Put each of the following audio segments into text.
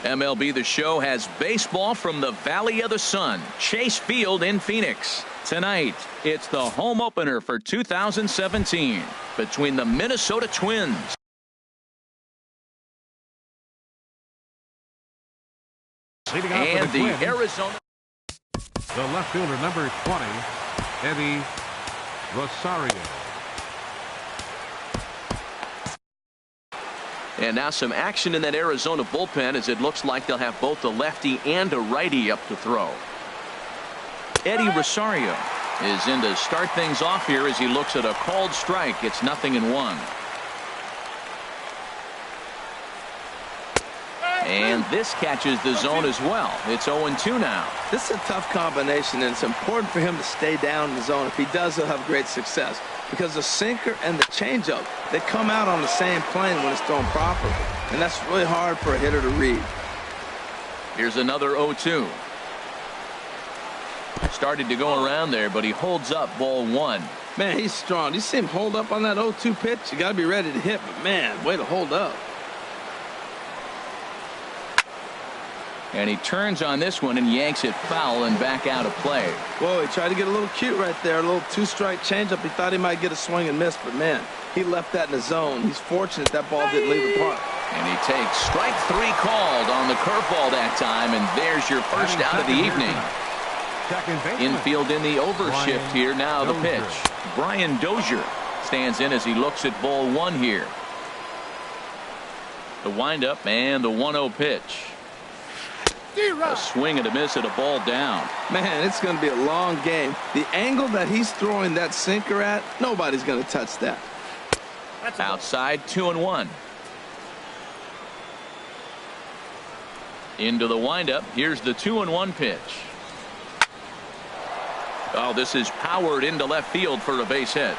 MLB The Show has baseball from the Valley of the Sun, Chase Field in Phoenix. Tonight, it's the home opener for 2017 between the Minnesota Twins and the Arizona. The left fielder, number 20, Eddie Rosario. And now some action in that Arizona bullpen as it looks like they'll have both a lefty and a righty up to throw. Eddie Rosario is in to start things off here as he looks at a called strike. It's 0-1. And this catches the zone as well. It's 0-2 now. This is a tough combination, and it's important for him to stay down in the zone. If he does, he'll have great success, because the sinker and the changeup, they come out on the same plane when it's thrown properly, and that's really hard for a hitter to read. Here's another 0-2. Started to go around there, but he holds up ball one. Man, he's strong. You see him hold up on that 0-2 pitch? You got to be ready to hit, but man, way to hold up. And he turns on this one and yanks it foul and back out of play. Whoa, he tried to get a little cute right there. A little two-strike changeup. He thought he might get a swing and miss, but man, he left that in the zone. He's fortunate that ball didn't leave the park. And he takes strike three called on the curveball that time, and there's your first out of the evening. Infield in the overshift here. Now the pitch. Brian Dozier stands in as he looks at ball one here. The windup and the 1-0 pitch. A swing and a miss at a ball down. Man, it's going to be a long game. The angle that he's throwing that sinker at, nobody's going to touch that. Outside, 2-1. Into the windup. Here's the 2-1 pitch. Oh, this is powered into left field for a base hit.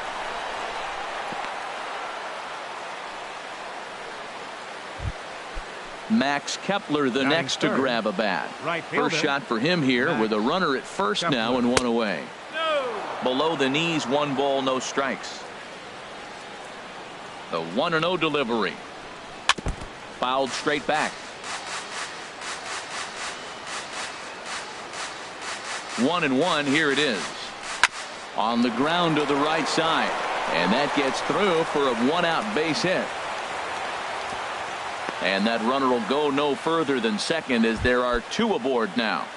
Max Kepler the next to grab a bat. First shot for him here with a runner at first now and one away. Below the knees, 1 ball, no strikes. The 1-0 delivery. Fouled straight back. 1-1. Here it is. On the ground to the right side. And that gets through for a 1-out base hit. And that runner will go no further than second as there are 2 aboard now.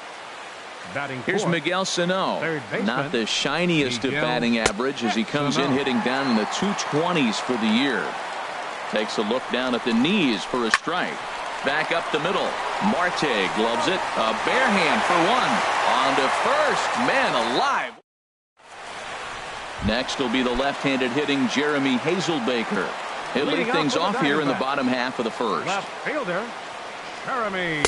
Here's Miguel Sano. Not the shiniest of batting average as he comes in hitting down in the 220s for the year. Takes a look down at the knees for a strike. Back up the middle. Marte gloves it. A bare hand for one. On to first. Man alive. Next will be the left-handed hitting Jeremy Hazelbaker. He'll lead things off here in the bottom half of the first. Left fielder, Jeremy.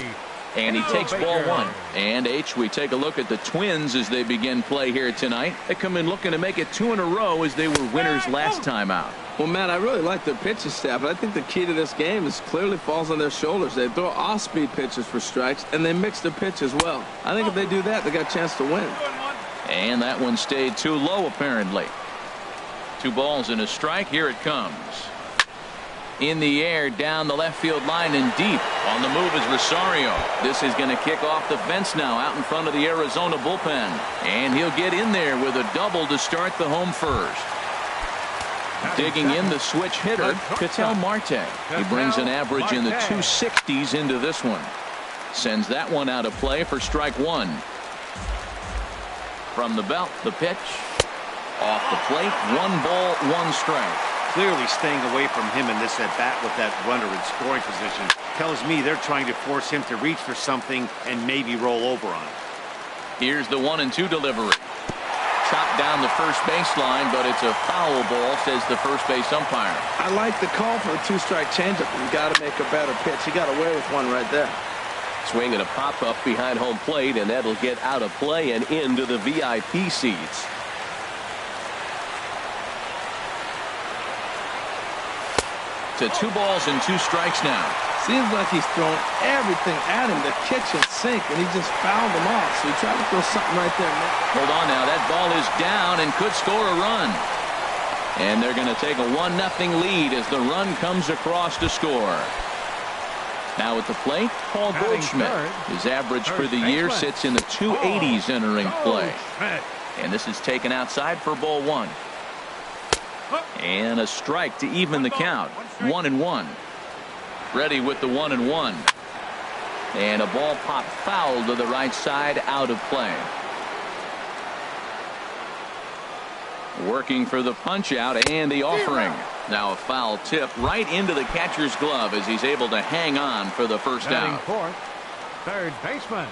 And he takes ball one. And we take a look at the Twins as they begin play here tonight. They come in looking to make it 2 in a row as they were winners last time out. Well, Matt, I really like their pitching staff, but I think the key to this game is clearly falls on their shoulders. They throw off-speed pitches for strikes, and they mix their pitch as well. I think if they do that, they got a chance to win. And that one stayed too low, apparently. 2 balls and a strike. Here it comes. In the air, down the left field line and deep. On the move is Rosario. This is going to kick off the fence now out in front of the Arizona bullpen. And he'll get in there with a double to start the home first. Digging in the switch hitter, Ketel Marte. He brings an average in the 260s into this one. Sends that one out of play for strike 1. From the belt, the pitch. Off the plate, 1 ball, 1 strike. Clearly staying away from him in this at-bat with that runner in scoring position tells me they're trying to force him to reach for something and maybe roll over on it. Here's the 1-2 delivery. Chopped down the first baseline, but it's a foul ball, says the first base umpire. I like the call for a 2-strike changeup. You got to make a better pitch. He got away with one right there. Swing and a pop-up behind home plate, and that'll get out of play and into the VIP seats. To 2 balls and 2 strikes now. Seems like he's throwing everything at him, the kitchen sink, and he just fouled him off. So he tried to throw something right there. Hold on now. That ball is down and could score a run. And they're going to take a 1-0 lead as the run comes across to score. Now at the plate, Paul Goldschmidt. His average for the year sits in the 280s entering play. And this is taken outside for ball one. And a strike to even the count. 1-1. Ready with the 1-1. And a ball popped foul to the right side, out of play. Working for the punch out and the offering. Now a foul tip right into the catcher's glove as he's able to hang on for the first out. Fourth, third baseman.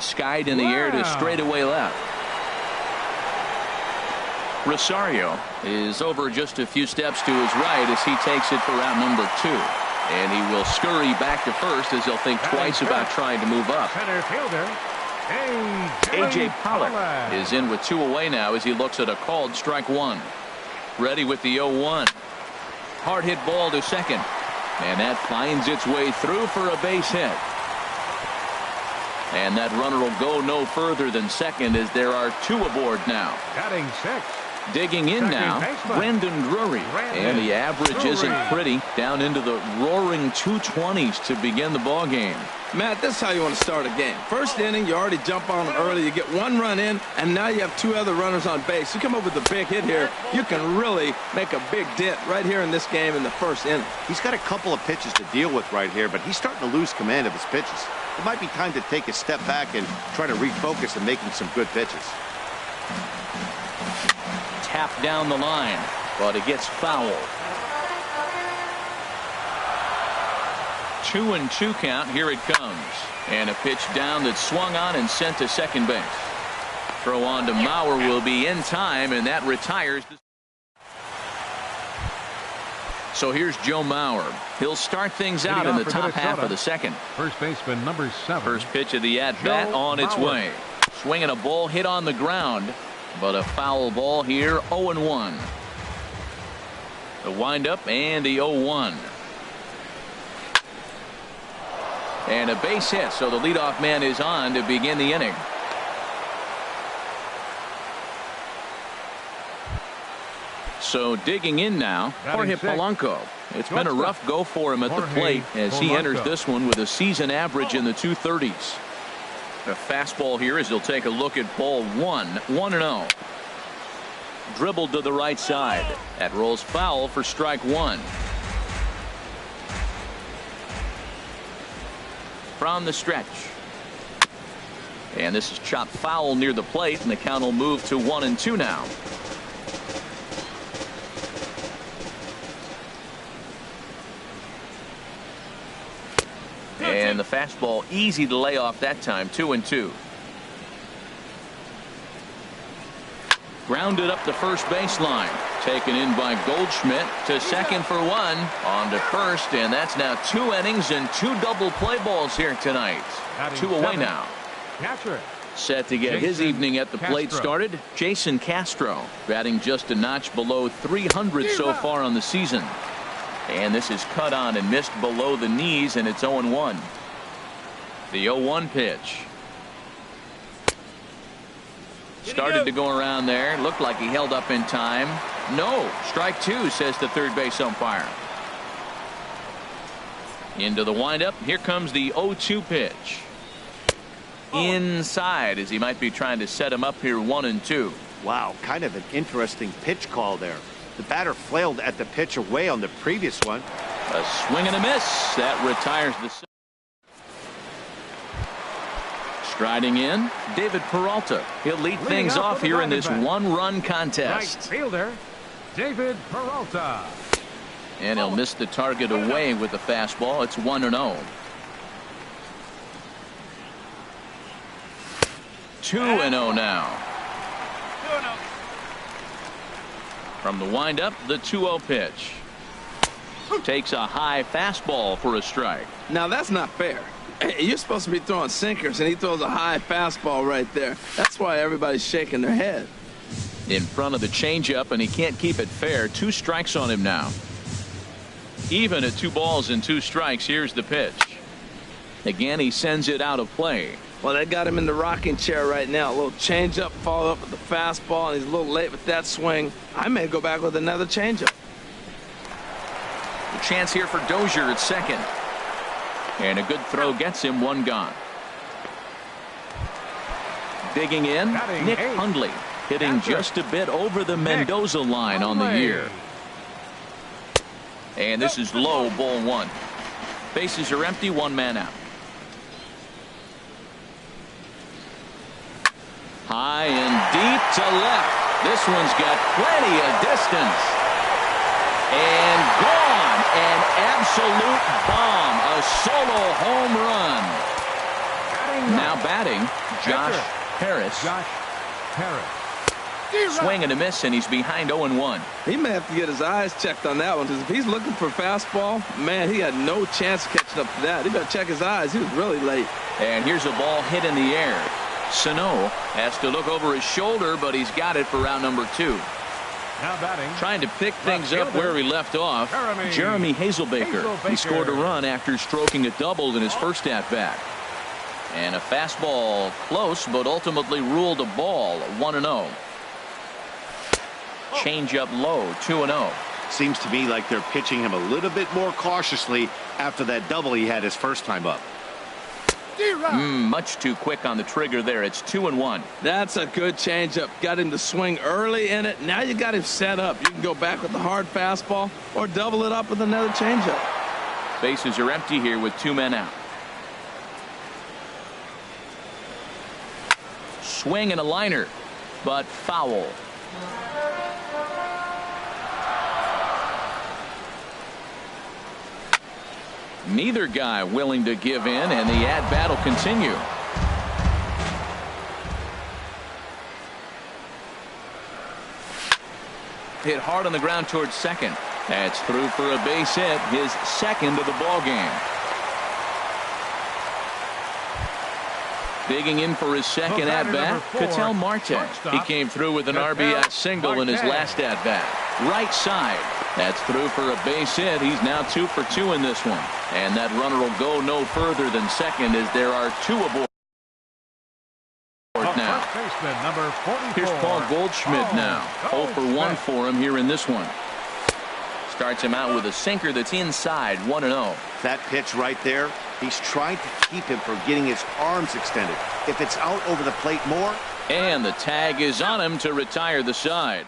Skied in the air to straightaway left. Rosario is over just a few steps to his right as he takes it for route number 2. And he will scurry back to first as he'll think twice about trying to move up. Center fielder, A.J. Pollock is in with 2 away now as he looks at a called strike 1. Ready with the 0-1. Hard hit ball to second. And that finds its way through for a base hit. And that runner will go no further than second as there are 2 aboard now. Batting 6. Digging in now, Brandon Drury. And the average isn't pretty, down into the roaring 220s to begin the ball game. Matt, this is how you want to start a game. First inning, you already jump on them early. You get 1 run in, and now you have 2 other runners on base. You come up with a big hit here, you can really make a big dent right here in this game in the first inning. He's got a couple of pitches to deal with right here, but he's starting to lose command of his pitches. It might be time to take a step back and try to refocus and making some good pitches. Tap down the line, but it gets foul. 2-2 count. Here it comes. And a pitch down that swung on and sent to second base. Throw on to Mauer will be in time, and that retires. So here's Joe Mauer. He'll start things out in the top half of the second. First baseman number 7. First pitch of the at-bat on its way. Swinging a ball hit on the ground, but a foul ball here. 0-1. The windup and the 0-1. And a base hit, so the leadoff man is on to begin the inning. So digging in now, Jorge Polanco. It's been a rough go for him at the plate as he enters this one with a season average in the 230s. A fastball here as he'll take a look at ball 1. 1-0. Dribbled to the right side. That rolls foul for strike 1. From the stretch. And this is chopped foul near the plate, and the count will move to 1-2 now. And the fastball easy to lay off that time. 2-2. Grounded up the first baseline. Taken in by Goldschmidt to second for 1. On to first, and that's now 2 innings and 2 double play balls here tonight. 2 away now. Set to get his evening at the plate started, Jason Castro, batting just a notch below 300 so far on the season. And this is cut on and missed below the knees, and it's 0-1. The 0-1 pitch. Started to go around there. Looked like he held up in time. No. Strike 2, says the third base umpire. Into the windup. Here comes the 0-2 pitch. Inside as he might be trying to set him up here 1-2. Wow, kind of an interesting pitch call there. The batter flailed at the pitch away on the previous one. A swing and a miss. That retires the. Striding in, David Peralta. He'll lead things off here in this 1-run contest. Right fielder, David Peralta. And he'll miss the target away with the fastball. It's 1-0. 2-0 now. From the windup, the 2-0 pitch. Takes a high fastball for a strike. Now that's not fair. You're supposed to be throwing sinkers, and he throws a high fastball right there. That's why everybody's shaking their head. In front of the changeup, and he can't keep it fair. 2 strikes on him now. Even at 2 balls and 2 strikes. Here's the pitch. Again, he sends it out of play. Well, they got him in the rocking chair right now. A little changeup, follow up with the fastball, and he's a little late with that swing. I may go back with another changeup. The chance here for Dozier at second. And a good throw gets him one gone. Digging in, Batting Nick eighth. Hundley, hitting Catcher. just a bit over the Mendoza line on the Hundley. year. And this is low, ball one. Bases are empty, one man out. High and deep to left. This one's got plenty of distance. And gone. An absolute bomb. A solo home run. Now batting, Josh Harris. Josh Harris. Swing and a miss, and he's behind 0-1. He may have to get his eyes checked on that one, because if he's looking for fastball, man, he had no chance of catching up to that. He better check his eyes. He was really late. And here's a ball hit in the air. Sano has to look over his shoulder, but he's got it for round number 2. Now batting. Trying to pick things up where he left off. Jeremy Hazelbaker. He scored a run after stroking a double in his first at-bat. And a fastball close, but ultimately ruled a ball. 1-0. Change up low. 2-0. Seems to me like they're pitching him a little bit more cautiously after that double he had his first time up. Much too quick on the trigger there. It's 2-1. That's a good changeup. Got him to swing early in it. Now you got him set up. You can go back with the hard fastball or double it up with another changeup. Bases are empty here with 2 men out. Swing and a liner, but foul. Neither guy willing to give in, and the at-bat will continue. Hit hard on the ground towards second. That's through for a base hit, his second of the ball game. Digging in for his second at-bat, Ketel Marte. He came through with an RBI single in his last at-bat. Right side. That's through for a base hit. He's now 2 for 2 in this one. And that runner will go no further than second as there are 2 aboard now. Number 44. Here's Paul Goldschmidt now. 0 for 1 for him here in this one. Starts him out with a sinker that's inside. 1-0. That pitch right there, he's trying to keep him from getting his arms extended. If it's out over the plate more. And the tag is on him to retire the side.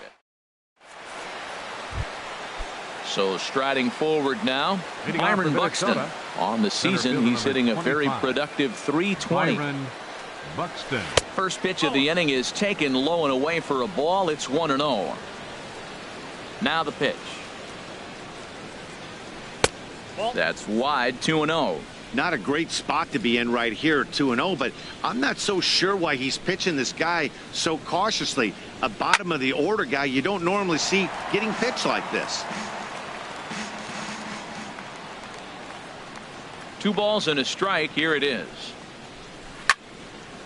So striding forward now, Byron Buxton. On the season, he's hitting a very productive 320. Byron Buxton. First pitch of the inning is taken low and away for a ball. It's 1-0. Now the pitch. That's wide. 2-0. Not a great spot to be in right here, 2-0, but I'm not so sure why he's pitching this guy so cautiously. A bottom of the order guy you don't normally see getting pitched like this. 2 balls and a strike. Here it is.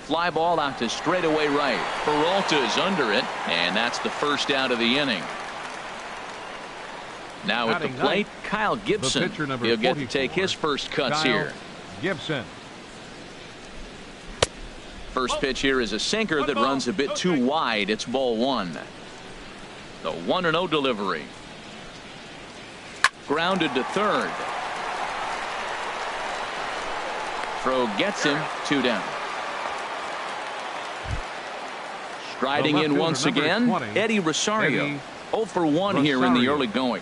Fly ball out to straightaway right. Peralta's under it, and that's the first out of the inning. Now at the plate, Kyle Gibson. He'll get to take his first cuts here. Gibson. First pitch here is a sinker that runs a bit too wide. It's ball 1. The 1-0 delivery. Grounded to third. Throw gets him. 2 down. Striding in once again, Eddie Rosario. 0 for 1 here in the early going.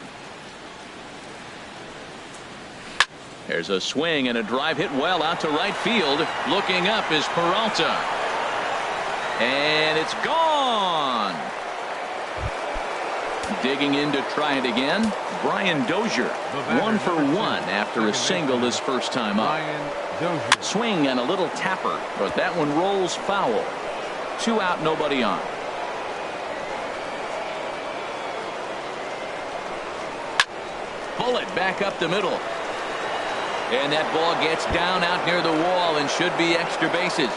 There's a swing and a drive hit well out to right field. Looking up is Peralta. And it's gone. Digging in to try it again, Brian Dozier. 1 for 1 after a single his first time up. Swing and a little tapper, but that one rolls foul. 2 out, nobody on. Bullet back up the middle. And that ball gets down out near the wall and should be extra bases.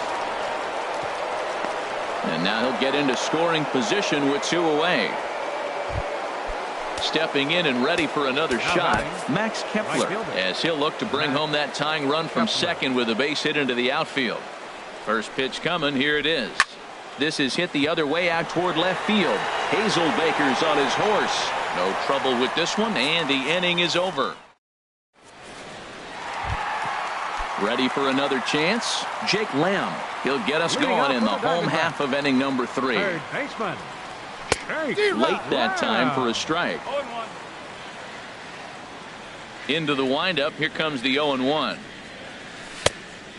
And now he'll get into scoring position with 2 away. Stepping in and ready for another shot, Max Kepler, as he'll look to bring home that tying run from second with a base hit into the outfield. First pitch coming. Here it is. This is hit the other way out toward left field. Hazelbaker's on his horse. No trouble with this one, and the inning is over. Ready for another chance? Jake Lamb. He'll get us going in the home half of inning number 3. Third baseman. Late that time for a strike. Into the windup. Here comes the 0-1.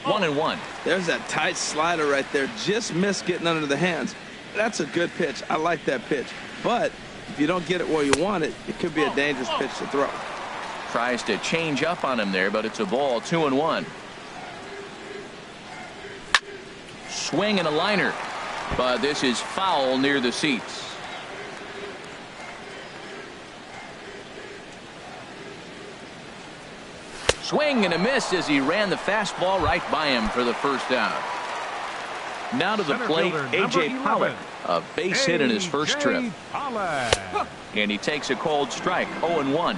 1-1. There's that tight slider right there. Just missed getting under the hands. That's a good pitch. I like that pitch. But if you don't get it where you want it, it could be a dangerous pitch to throw. Tries to change up on him there, but it's a ball. 2-1. Swing and a liner. But this is foul near the seats. Swing and a miss as he ran the fastball right by him for the first out. Now to the plate, A.J. Pollock. A base hit in his first trip. And he takes a cold strike. 0-1.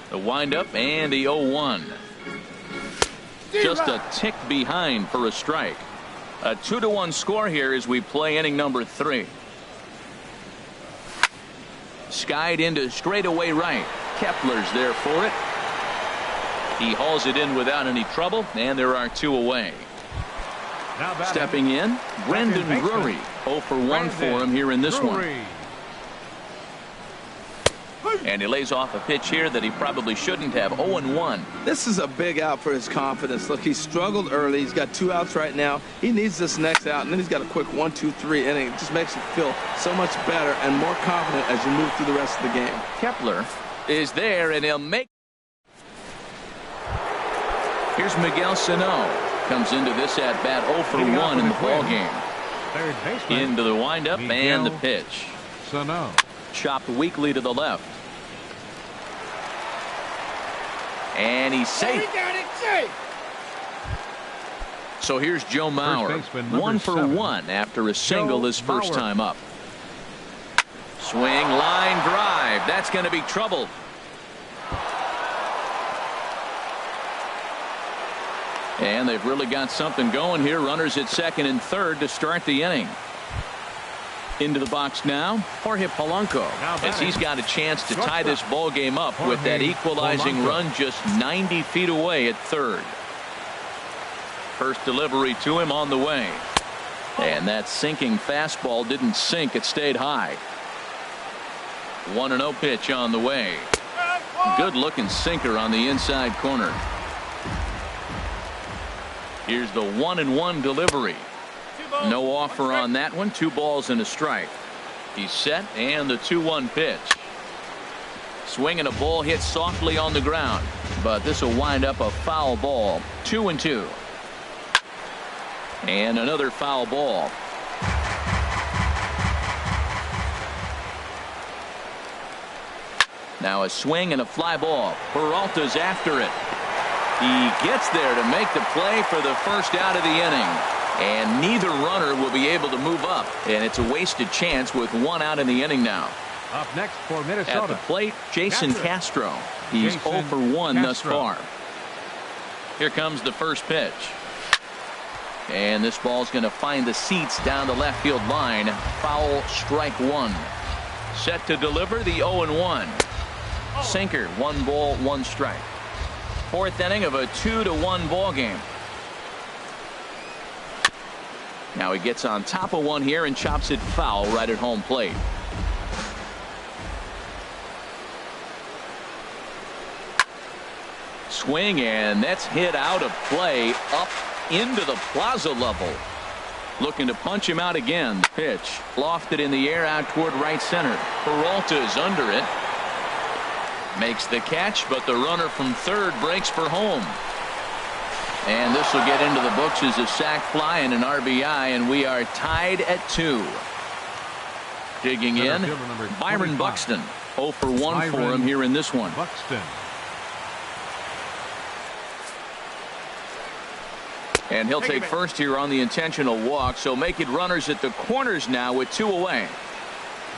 The windup and the 0-1. Just a tick behind for a strike. A 2-1 score here as we play inning number 3. Skied into straightaway right. Kepler's there for it. He hauls it in without any trouble, and there are 2 away. Stepping in, Brendan Drury. 0 for 1 for him here in this one. And he lays off a pitch here that he probably shouldn't have. 0-1. This is a big out for his confidence. Look, he struggled early. He's got 2 outs right now. He needs this next out, and then he's got a quick 1-2-3 inning. It just makes you feel so much better and more confident as you move through the rest of the game. Kepler is there, and he'll make. Here's Miguel Sano. Comes into this at bat 0 for 1 in the ball game. Third baseman. Into the windup and the pitch. Sano. Chopped weakly to the left. And he's safe. So here's Joe Mauer. 1 for 1 after a single his first time up. Swing, line drive. That's going to be trouble. And they've really got something going here. Runners at second and third to start the inning. Into the box now, Jorge Polanco, as he's got a chance to tie this ball game up with that equalizing run just 90 feet away at third. First delivery to him on the way. And that sinking fastball didn't sink. It stayed high. 1-0 pitch on the way. Good looking sinker on the inside corner. Here's the 1-1 delivery. No offer on that one. 2 balls and a strike. He's set, and the 2-1 pitch. Swing and a ball hit softly on the ground, but this will wind up a foul ball. 2-2. And another foul ball. Now a swing and a fly ball. Peralta's after it. He gets there to make the play for the first out of the inning. And neither runner will be able to move up. And it's a wasted chance with 1 out in the inning now. Up next for Minnesota. At the plate, Jason Castro. He's 0 for 1 thus far. Here comes the first pitch. And this ball's going to find the seats down the left field line. Foul, strike 1. Set to deliver the 0-1. Sinker, 1 ball, 1 strike. 4th inning of a 2-1 ball game. Now he gets on top of one here and chops it foul right at home plate. Swing, and that's hit out of play up into the plaza level. Looking to punch him out again. Pitch lofted in the air out toward right center. Peralta's under it. Makes the catch, but the runner from third breaks for home. And this will get into the books as a sac fly and an RBI, and we are tied at 2. Digging in, Byron Buxton. 0 for 1 for him here in this one. Buxton. And he'll take first here on the intentional walk, so make it runners at the corners now with 2 away.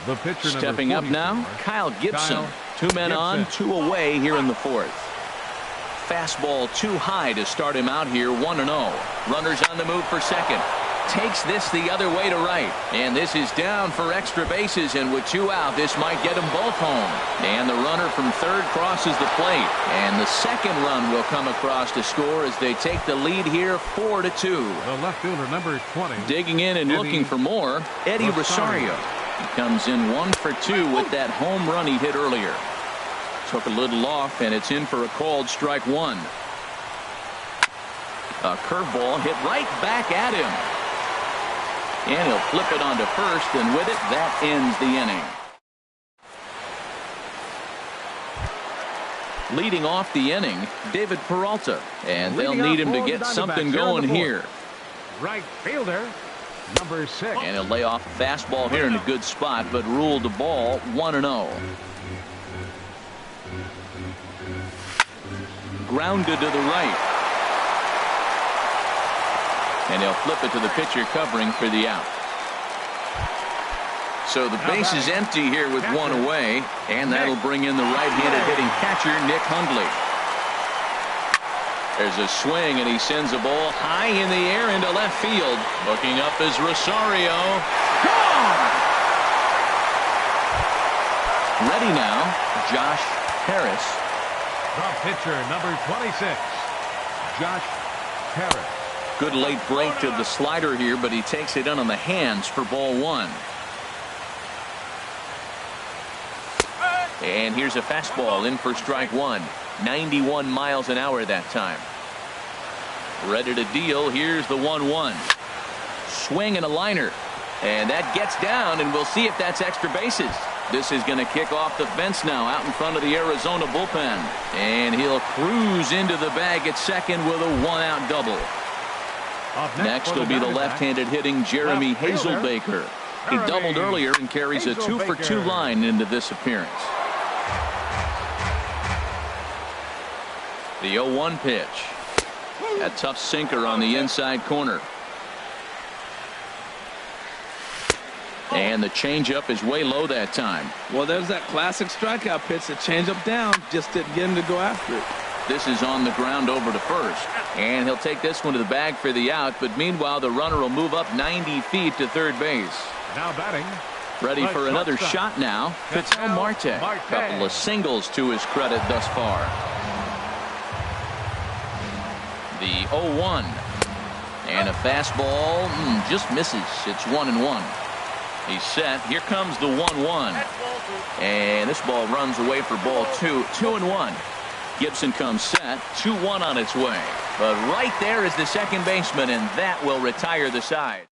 The pitcher stepping up now, Kyle Gibson. 2 men on, 2 away here in the 4th. Fastball too high to start him out here. 1-0. Runners on the move for second. takes this the other way to right. And this is down for extra bases, and with 2 out, this might get them both home. And the runner from third crosses the plate, and the second run will come across to score as they take the lead here 4-2. The left fielder, number 20. Digging in and looking for more, Eddie Rosario. He comes in 1 for 2 with that home run he hit earlier. Took a little off, and it's in for a called strike 1. A curveball hit right back at him. And he'll flip it onto first, and with it, that ends the inning. Leading off the inning, David Peralta. And they'll need him to get something going here. Right fielder, number 6. And he'll lay off a fastball here in a good spot, but ruled the ball 1-0. Grounded to the right. And he'll flip it to the pitcher covering for the out. So the base is empty here with 1 away, and that'll bring in the right-handed hitting catcher, Nick Hundley. There's a swing, and he sends a ball high in the air into left field. Looking up is Rosario. Gone! Ready now, Josh Harris. The pitcher, number 26, Josh Harris. Good late break to the slider here, but he takes it in on the hands for ball 1. And here's a fastball in for strike 1. 91 miles an hour that time. Ready to deal. Here's the 1-1. Swing and a liner. And that gets down, and we'll see if that's extra bases. This is going to kick off the fence now out in front of the Arizona bullpen. And he'll cruise into the bag at second with a 1-out double. Next will be the left-handed hitting Jeremy Hazelbaker. He doubled earlier and carries a 2-for-2 line into this appearance. The 0-1 pitch. A tough sinker on the inside corner. And the changeup is way low that time. Well, there's that classic strikeout pitch. The changeup down just didn't get him to go after it. This is on the ground over to first. And he'll take this one to the bag for the out. But meanwhile, the runner will move up 90 feet to third base. Now batting. Ready for another shot now. Ketel Marte. A couple of singles to his credit thus far. The 0-1. And a fastball just misses. It's 1-1. He's set. Here comes the 1-1. And this ball runs away for ball 2. 2-1. Gibson comes set. 2-1 on its way. But right there is the second baseman, and that will retire the side.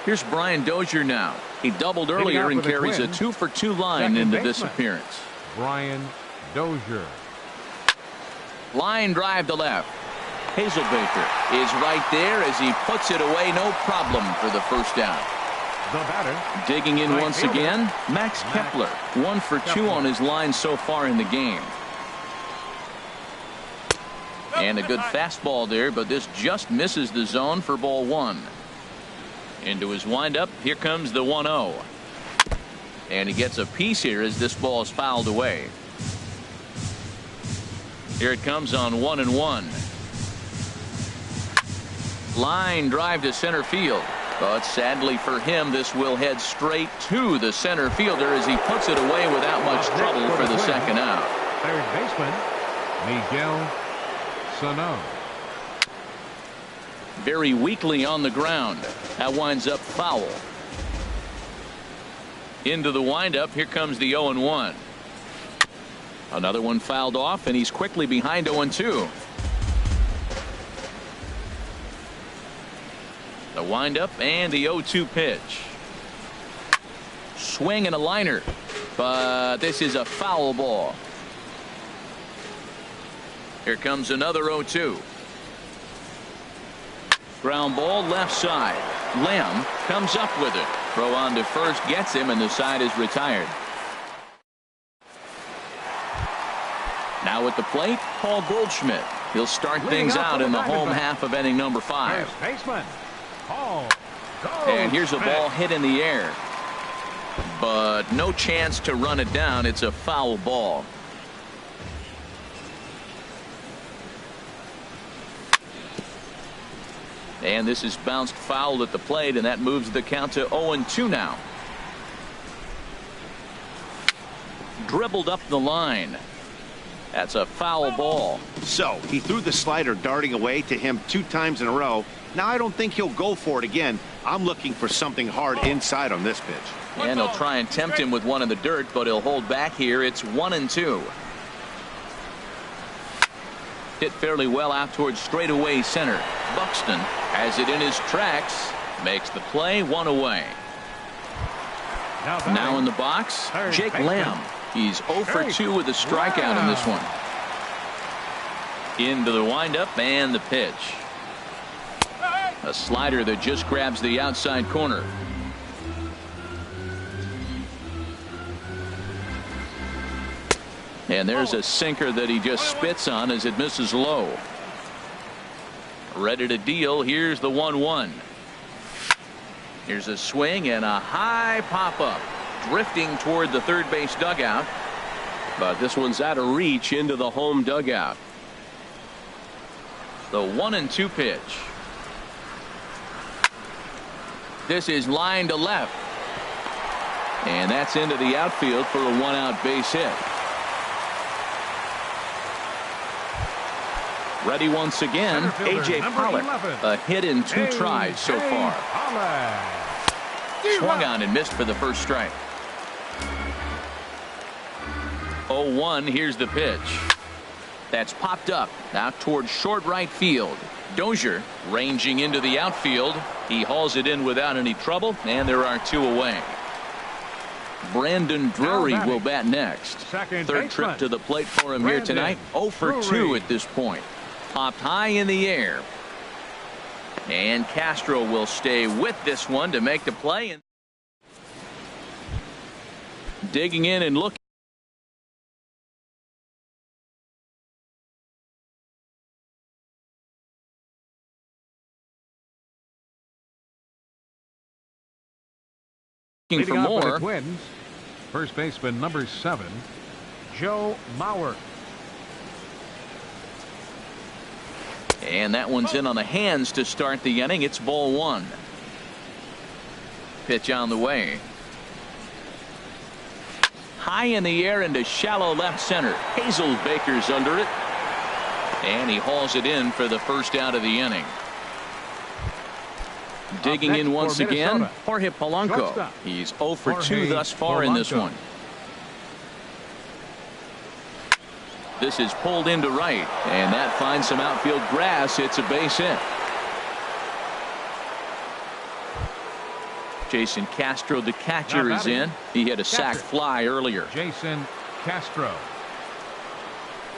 Here's Brian Dozier now. He doubled earlier and carries a 2-for-2 line into this appearance. Brian Dozier. Line drive to left. Hazelbaker is right there as he puts it away. No problem for the first down. The batter. Digging in once again, Max Kepler. 1 for 2 on his line so far in the game. And a good fastball there, but this just misses the zone for ball 1. Into his windup. Here comes the 1-0. And he gets a piece here as this ball is fouled away. Here it comes on 1-1. Line drive to center field. But sadly for him, this will head straight to the center fielder as he puts it away without much trouble for the second out. Third baseman, Miguel Sano. Very weakly on the ground. That winds up foul. Into the windup. Here comes the 0-1. Another one fouled off, and he's quickly behind 0-2. The windup and the 0-2 pitch. Swing and a liner, but this is a foul ball. Here comes another 0-2. Ground ball left side. Lamb comes up with it. Throw on to first gets him, and the side is retired. Now at the plate, Paul Goldschmidt. He'll start things out in the home half of inning number 5. First baseman, Paul And here's a ball hit in the air, but no chance to run it down. It's a foul ball. And this is bounced foul at the plate, and that moves the count to 0-2 now. Dribbled up the line. That's a foul ball. So he threw the slider darting away to him 2 times in a row. Now I don't think he'll go for it again. I'm looking for something hard inside on this pitch. And he'll try and tempt him with one in the dirt, but he'll hold back here. It's 1-2. Hit fairly well out towards straightaway center. Buxton has it in his tracks. Makes the play, 1 away. Now in the box, Jake Lamb. He's 0 for 2 with a strikeout in this one. Into the windup and the pitch. A slider that just grabs the outside corner. And there's a sinker that he just spits on as it misses low. Ready to deal. Here's the 1-1. Here's a swing and a high pop up. Drifting toward the third base dugout. But this one's out of reach into the home dugout. The 1-2 pitch. This is line to left. And that's into the outfield for a 1-out base hit. Ready once again, A.J. Pollock. A hit in 2 tries so far. Swung on and missed for the first strike. 0-1. Here's the pitch. That's popped up out towards short right field. Dozier ranging into the outfield. He hauls it in without any trouble, and there are 2 away. Brandon Drury will bat next. Third trip to the plate for him here tonight. 0 for 2 at this point. Popped high in the air. And Castro will stay with this one to make the play. Digging in and looking for more. Twins, first baseman number 7, Joe Mauer. And that one's in on the hands to start the inning. It's ball 1. Pitch on the way. High in the air into shallow left center. Hazelbaker's under it. And he hauls it in for the first out of the inning. Digging in once again, Jorge Polanco. He's 0 for 2 thus far in this one. This is pulled into right, and that finds some outfield grass. It's a base hit. Jason Castro, the catcher, is in. He had a sac fly earlier. Jason Castro.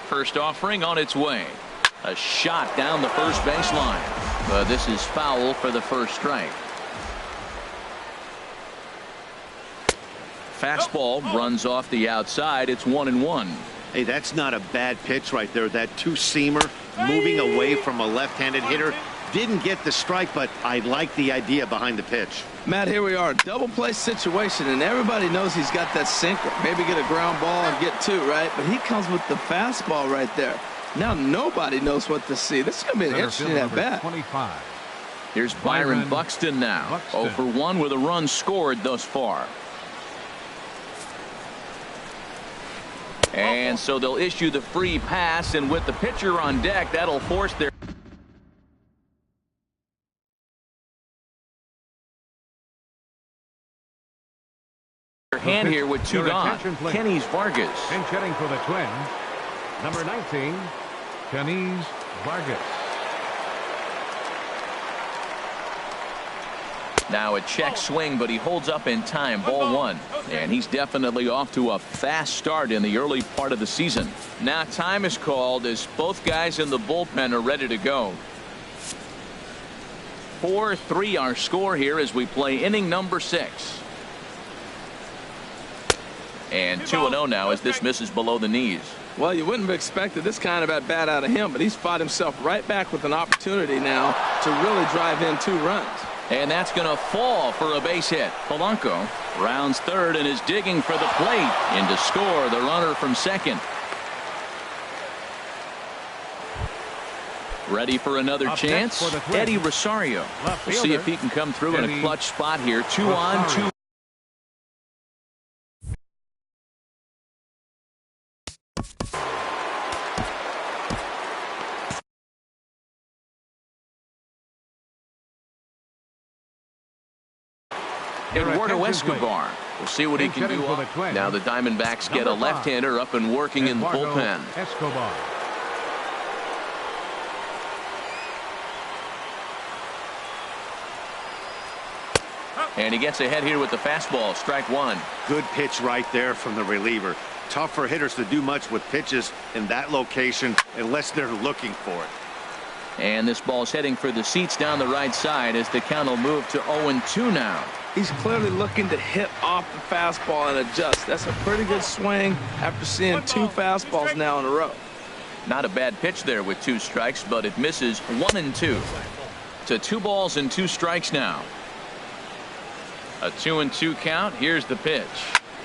First offering on its way. A shot down the first baseline. But this is foul for the first strike. Fastball runs off the outside. It's 1-1. Hey, that's not a bad pitch right there. That 2-seamer moving away from a left-handed hitter. Didn't get the strike, but I like the idea behind the pitch. Matt, here we are, double play situation, and everybody knows he's got that sinker. Maybe get a ground ball and get 2, right? But he comes with the fastball right there. Now nobody knows what to see. This is going to be an interesting at bat. 25. Here's Byron Buxton now. 0 for 1 with a run scored thus far. And so they'll issue the free pass, and with the pitcher on deck, that'll force their hand here with 2 gone. Kenny's Vargas. Pinch hitting for the Twins, number 19, Kenny's Vargas. Now a check swing, but he holds up in time. Ball 1. And he's definitely off to a fast start in the early part of the season. Now time is called as both guys in the bullpen are ready to go. 4-3 our score here as we play inning number 6. And 2-0 now as this misses below the knees. Well, you wouldn't have expected this kind of at bat out of him, but he's fought himself right back with an opportunity now to really drive in 2 runs. And that's going to fall for a base hit. Polanco rounds third and is digging for the plate. In to score the runner from second. Ready for another Up chance? next for the Twins, Eddie Rosario. left We'll see if fielder, he can come through in a Eddie clutch spot here. 2 on, Rosario. 2. Eduardo Escobar. We'll see what he can do. Now the Diamondbacks get a left-hander up and working in the bullpen. Escobar. And he gets ahead here with the fastball. Strike one. Good pitch right there from the reliever. Tough for hitters to do much with pitches in that location unless they're looking for it. And this ball's heading for the seats down the right side as the count will move to 0-2 now. He's clearly looking to hit off the fastball and adjust. That's a pretty good swing after seeing 2 fastballs now in a row. Not a bad pitch there with 2 strikes, but it misses 1-2. To 2 balls and 2 strikes now. A 2-2 count. Here's the pitch.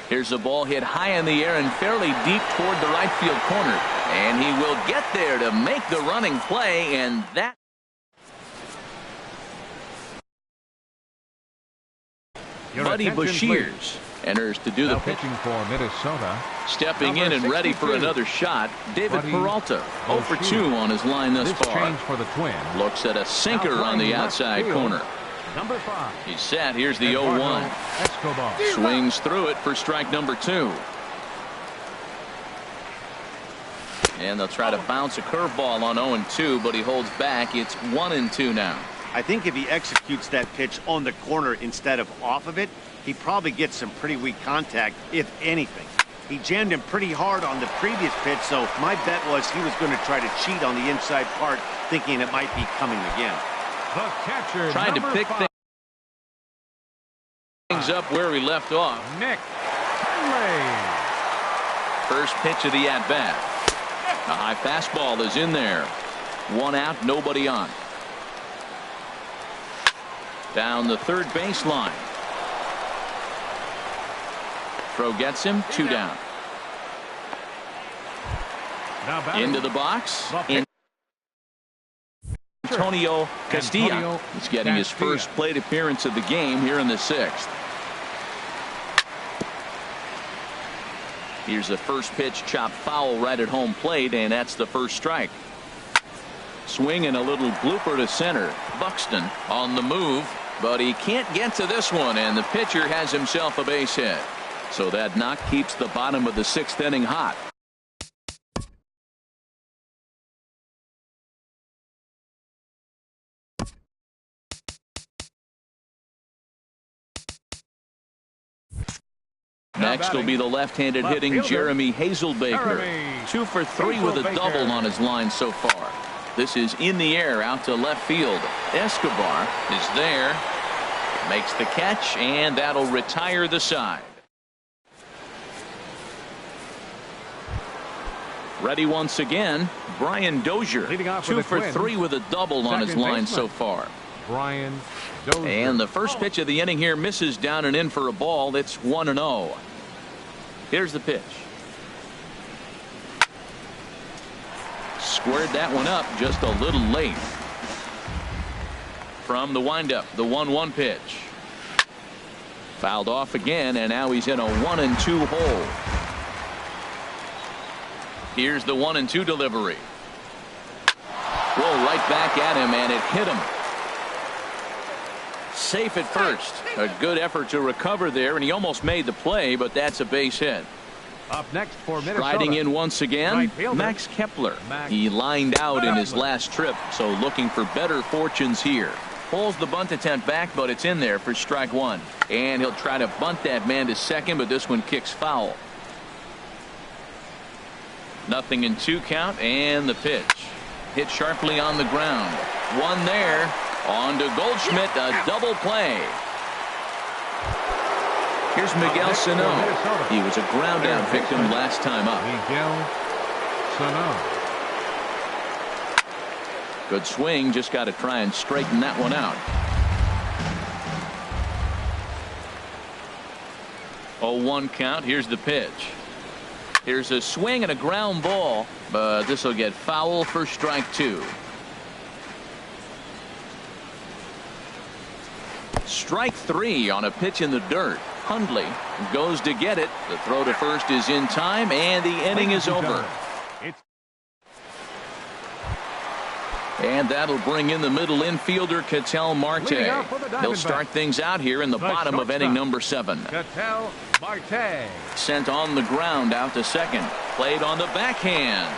Here's a ball hit high in the air and fairly deep toward the right field corner. And he will get there to make the running play, and that. Buddy Bashirs enters to do the pitch. Pitching for Minnesota. Stepping in and ready for another shot, David Peralta. 0 for 2 on his line thus This far. change for the Twins. Looks at a sinker on the outside corner. Number 5. He's set. Here's the 0-1. Escobar. Swings through it for strike number 2. And they'll try to bounce a curveball on 0-2, but he holds back. It's 1-2 now. I think if he executes that pitch on the corner instead of off of it, he probably gets some pretty weak contact, if anything. He jammed him pretty hard on the previous pitch, so my bet was he was going to try to cheat on the inside part, thinking it might be coming again. The catcher, Trying to pick 5. things up where he left off. Nick Henley. First pitch of the at-bat. A high fastball is in there. 1 out, nobody on. Down the third baseline. Throw gets him. 2 down. Now batting. Into the box. The Antonio Castilla. Antonio He's getting his Castilla. first plate appearance of the game here in the 6th. Here's the first pitch, chopped foul right at home plate, and that's the first strike. Swing and a little blooper to center. Buxton on the move, but he can't get to this one, and the pitcher has himself a base hit. So that knock keeps the bottom of the 6th inning hot. Next will be the left-handed Left hitting fielder, Jeremy Hazelbaker. Jeremy 2 for 3 with a Hazelbaker. double on his line so far. This is in the air out to left field. Escobar is there. Makes the catch, and that'll retire the side. Ready once again, Brian Dozier. Leading off for 2 the for Twins, 3 with a double on his second line baseman. so far. Brian Dozier. And the first pitch of the inning here misses down and in for a ball. It's 1-0. Here's the pitch. Squared that one up just a little late. From the windup, the 1-1 pitch. Fouled off again, and now he's in a 1-2 hole. Here's the 1-2 delivery. Roll right back at him, and it hit him. Safe at first. A good effort to recover there, and he almost made the play, but that's a base hit. Up next for Minnesota. Striding in once again, Right fielder, Max Kepler. Max He lined out in his Kepler. last trip, so looking for better fortunes here. Pulls the bunt attempt back, but it's in there for strike 1. And he'll try to bunt that man to second, but this one kicks foul. 0-2 count, and the pitch. Hit sharply on the ground. One there. On to Goldschmidt, a double play. Here's Miguel Sano. He was a ground out victim last time up. Miguel Sano. Good swing, just got to try and straighten that one out. 0-1 count. Here's the pitch. Here's a swing and a ground ball, but this will get foul for strike 2. Strike 3 on a pitch in the dirt. Hundley goes to get it. The throw to first is in time, and the inning is over. And that'll bring in the middle infielder, Ketel Marte. He'll start things out here in the bottom of inning number 7. Ketel Marte. Sent on the ground out to second. Played on the backhand.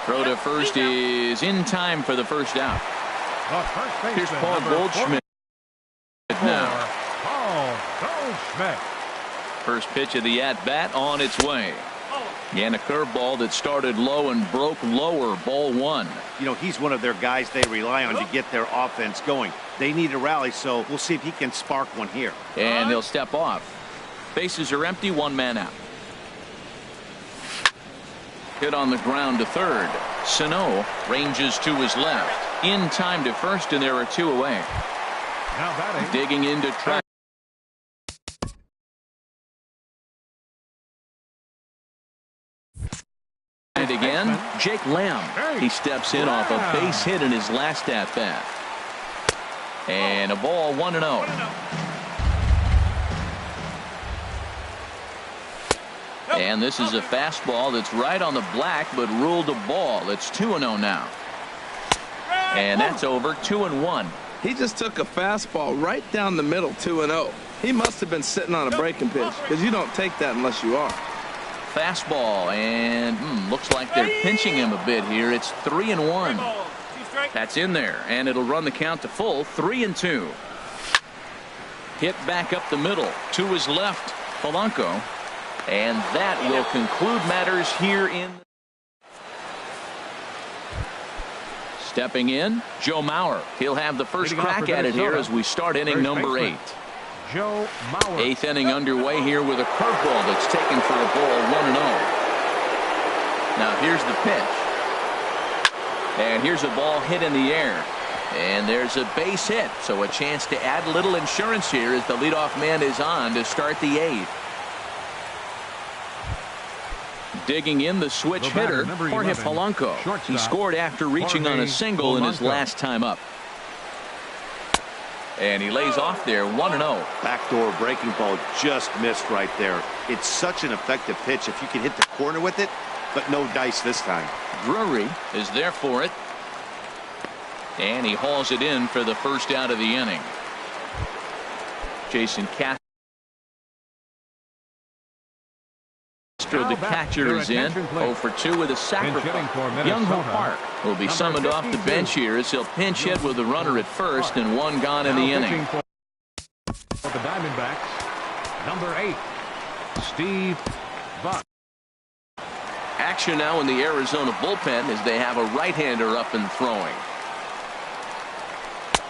Throw to first is in time for the first out. Here's Paul Goldschmidt now. Paul Goldschmidt. First pitch of the at-bat on its way. And a curveball that started low and broke lower. Ball 1. You know, he's one of their guys they rely on to get their offense going. They need a rally, so we'll see if he can spark one here. And he'll step off. Bases are empty, 1 man out. Hit on the ground to third. Sano ranges to his left. In time to first, and there are 2 away. Now batting. Digging into track. And again, Jake Lamb. He steps in off a base hit in his last at-bat. And a ball, 1-0. And this is a fastball that's right on the black, but ruled a ball. It's 2-0 now. And that's over. 2-1. He just took a fastball right down the middle, 2-0. He must have been sitting on a breaking pitch, because you don't take that unless you are. Fastball, and looks like they're pinching him a bit here. It's 3-1. That's in there, and it'll run the count to full. 3-2. Hit back up the middle to his left, Polanco, and that will conclude matters here in. Stepping in, Joe Mauer. He'll have the first crack at it here as we start inning number 8. Joe Mauer. 8th inning underway here with a curveball that's taken for a ball, 1-0. Now here's the pitch. And here's a ball hit in the air. And there's a base hit, so a chance to add a little insurance here as the leadoff man is on to start the 8th. Digging in the switch hitter, Jorge Polanco. He scored after reaching on a single in his last time up. And he lays off there, 1-0. Backdoor breaking ball just missed right there. It's such an effective pitch if you can hit the corner with it, but no dice this time. Drury is there for it. And he hauls it in for the first out of the inning. Jason Castro, the catcher, is in. 0 for 2 with a sacrifice. Young-Ho Park will be summoned off the bench here as he'll pinch hit with a runner at first and 1 gone in the inning. For the Diamondbacks, number 8, Steve Buck. Action now in the Arizona bullpen as they have a right-hander up and throwing.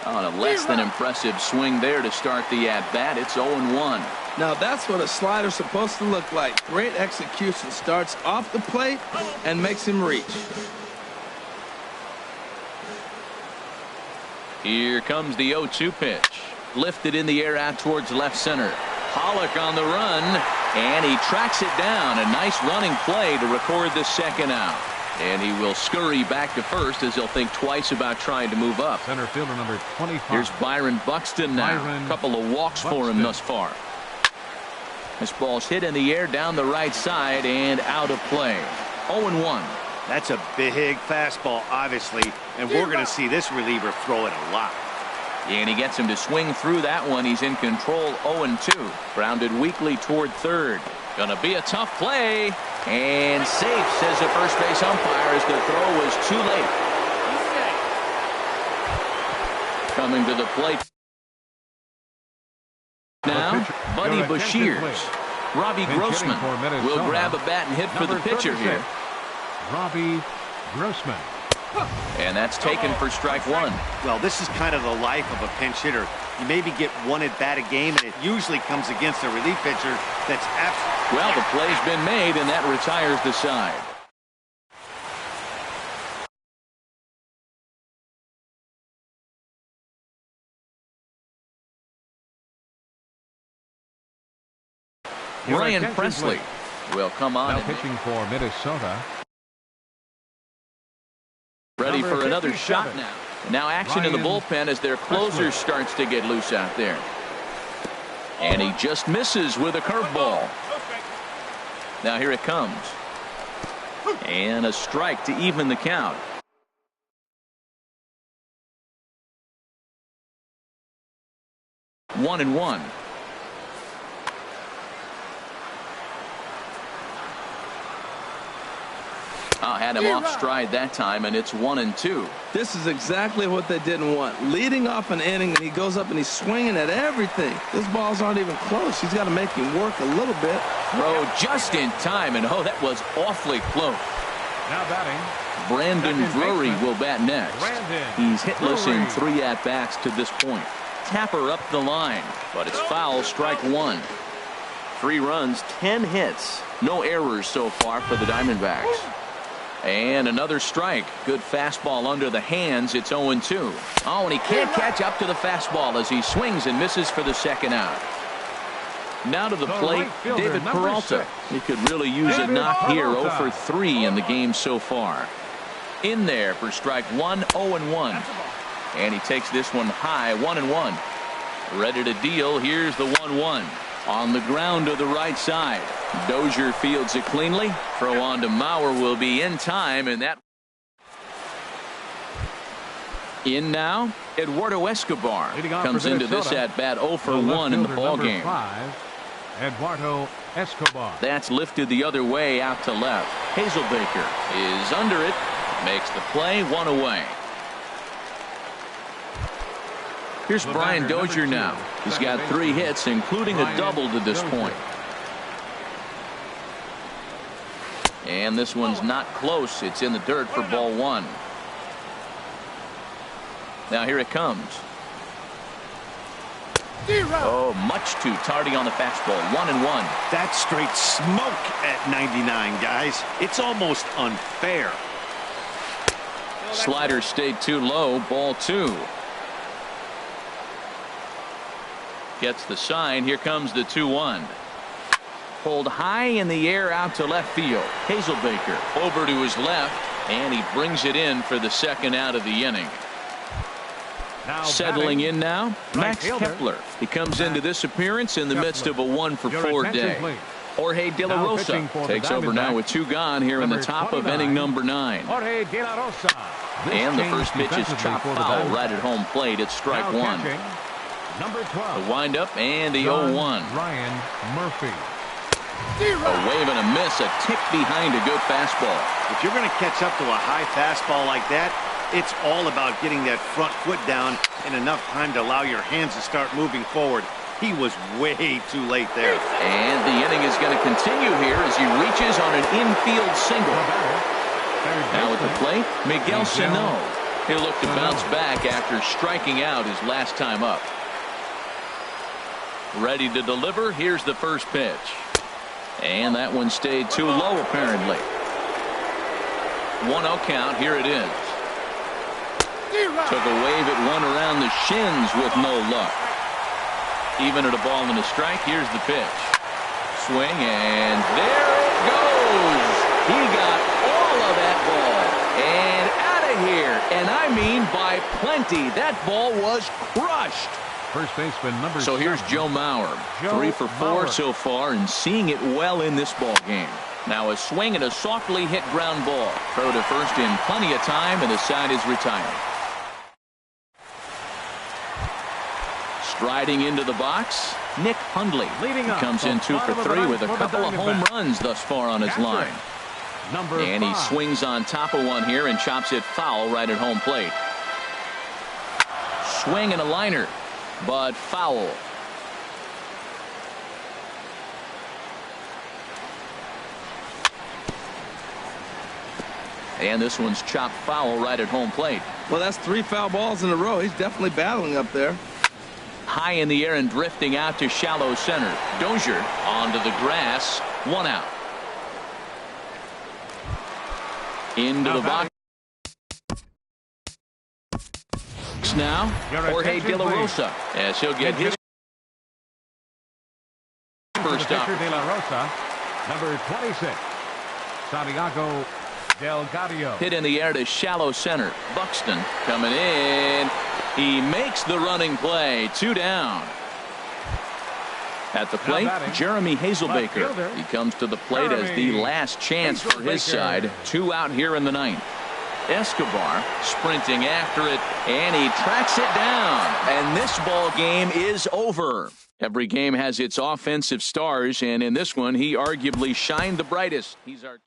On a less than impressive swing there to start the at-bat. It's 0-1. Now that's what a slider's supposed to look like. Great execution. Starts off the plate and makes him reach. Here comes the 0-2 pitch. Lifted in the air out towards left center. Pollock on the run, and he tracks it down. A nice running play to record the second out. And he will scurry back to first as he'll think twice about trying to move up. Center fielder number 25. Here's Byron Buxton now. A couple of walks for him thus far. This ball's hit in the air down the right side and out of play. 0-1. That's a big fastball, obviously, and we're going to see this reliever throw it a lot. And he gets him to swing through that one. He's in control. 0-2. Grounded weakly toward third. Gonna be a tough play. And safe, says the first base umpire, as the throw was too late. Coming to the plate now, Buddy Bashirs. Robbie Grossman will grab a bat and hit for the pitcher here. Robbie Grossman. And that's taken for strike 1. Well, this is kind of the life of a pinch hitter. You maybe get 1 at bat a game, and it usually comes against a relief pitcher that's absolutely. Well, the play's been made, and that retires the side. Ryan Presley will come on. Now pitching for Minnesota. Ready for another shot now. Now action in the bullpen as their closer starts to get loose out there. And he just misses with a curveball. Now here it comes. And a strike to even the count. 1-1. Had him off stride that time, and it's 1-2. This is exactly what they didn't want. Leading off an inning, and he goes up and he's swinging at everything. Those balls aren't even close. He's got to make him work a little bit. Throw just in time, and that was awfully close. Now batting, Brandon Drury will bat next. He's hitless in 3 at-bats to this point. Tapper up the line, but it's foul, strike 1. 3 runs, 10 hits. No errors so far for the Diamondbacks. And another strike. Good fastball under the hands. It's 0-2. And he can't catch up to the fastball as he swings and misses for the second out. Now to the plate, David Peralta. He could really use a knock here. 0 for 3 in the game so far. In there for strike 1, 0-1. And he takes this one high, 1-1. Ready to deal. Here's the 1-1. On the ground to the right side. Dozier fields it cleanly. Throw on to Mauer will be in time, and that. In now, Eduardo Escobar comes into this at bat 0 for 1 in the ball game. Eduardo Escobar. That's lifted the other way out to left. Hazelbaker is under it. Makes the play, 1 away. Here's Brian Dozier now. He's got 3 hits, including a double to this point. And this one's not close. It's in the dirt for ball 1. Now here it comes. Much too tardy on the fastball. 1-1. That's straight smoke at 99, guys. It's almost unfair. Slider stayed too low. Ball 2. Gets the sign. Here comes the 2-1. Pulled high in the air out to left field. Hazelbaker over to his left, and he brings it in for the second out of the inning. Now settling in now, Max fielder. Kepler. He comes into this appearance in the midst of a 1 for 4 day. Jorge De La Rosa takes over now with 2 gone here in the top of inning number 9. Jorge De La Rosa. And the first pitch is chopped foul right at home plate. It's strike 1. Number 12. The windup and the 0-1. Ryan Murphy. A wave and a miss, a tick behind a good fastball. If you're going to catch up to a high fastball like that, it's all about getting that front foot down in enough time to allow your hands to start moving forward. He was way too late there. And the inning is going to continue here as he reaches on an infield single. Now at the plate, Miguel Sano. He'll look to bounce back after striking out his last time up. Ready to deliver. Here's the first pitch. And that one stayed too low, apparently. 1-0 count. Here it is. Took a wave at one around the shins with no luck. Even at a ball and a strike. Here's the pitch. Swing, and there it goes. He got all of that ball. And out of here. And I mean by plenty. That ball was crushed. First baseman number 7. So here's Joe Mauer. 3 for 4 so far and seeing it well in this ball game. Now a swing and a softly hit ground ball. Throw to first in plenty of time, and the side is retired. Striding into the box, Nick Hundley. Leading up, comes in 2 for 3 with a couple of home runs thus far on his line. And he swings on top of one here and chops it foul right at home plate. Swing and a liner, but foul. And this one's chopped foul right at home plate. Well, that's 3 foul balls in a row. He's definitely battling up there. High in the air and drifting out to shallow center. Dozier onto the grass. 1 out. Into the box now. Jorge De La Rosa as he'll get his first up. De La Rosa, number 26, Santiago Delgado. Hit in the air to shallow center. Buxton coming in. He makes the running play. 2 down. At the plate, Jeremy Hazelbaker. He comes to the plate as the last chance for his side. 2 out here in the ninth. Escobar sprinting after it, and he tracks it down. And this ball game is over. Every game has its offensive stars, and in this one, he arguably shined the brightest. He's our